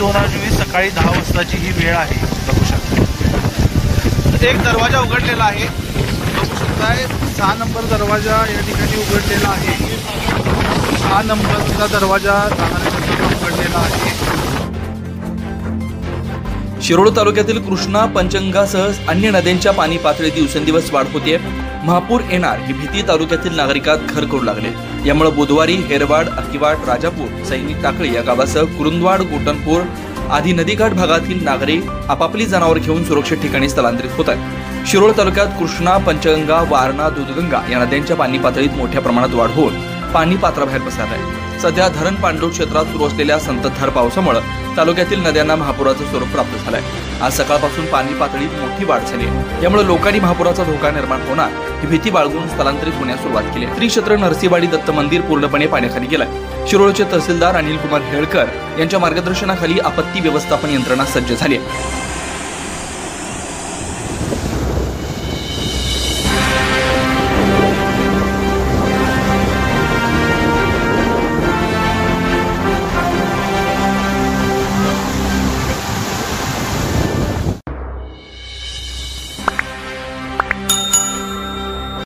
2024 सकाळी 10 वाजताची ही वेळ आहे. बघू शकता एक दरवाजा उघडलेला आहे. बघू शकताय 6 नंबर दरवाजा या ठिकाणी उघडलेला आहे. 6 नंबरचा दरवाजा जाणाऱ्या रस्त्यावर उघडलेला आहे. शिरोळ तालुक्यातील कृष्णा, पंचगंगासह अन्य नद्यांच्या पाणी पातळीत दिवसेंदिवस वाढ होते. महापूर येणार ही भीती तालुक्यातील नागरिकात घर करू लागले. यामुळे बुधवारी हेरवाड, अकिवाड, राजापूर, सैनिक टाकळी या गावासह कुरुंदवाड, गोटनपूर आदी नदीकाठ भागातील नागरिक आपापली जनावर घेऊन सुरक्षित ठिकाणी स्थलांतरित होत आहेत. शिरोळ तालुक्यात कृष्णा, पंचगंगा, वारणा, दूधगंगा या नद्यांच्या पाणी पातळीत मोठ्या प्रमाणात वाढ होऊन पाणी पात्राबाहेर पसरलं आहे. सध्या धरण पांडव क्षेत्रात सुरू असलेल्या संततधार पावसामुळे तालुक्यातील नद्यांना महापुराचं स्वरूप प्राप्त झालं आहे. आज सकाळपासून पाणी पातळीत मोठी वाढ झाली आहे. यामुळे लोकांनी महापुराचा धोका निर्माण होणार ही भीती बाळगून स्थलांतरित होण्यास सुरुवात केली आहे. त्रिक्षेत्र नरसीवाडी दत्त मंदिर पूर्णपणे पाण्याखाली गेलंय. शिरोळचे तहसीलदार अनिल कुमार हेळकर यांच्या मार्गदर्शनाखाली आपत्ती व्यवस्थापन यंत्रणा सज्ज झाली आहे.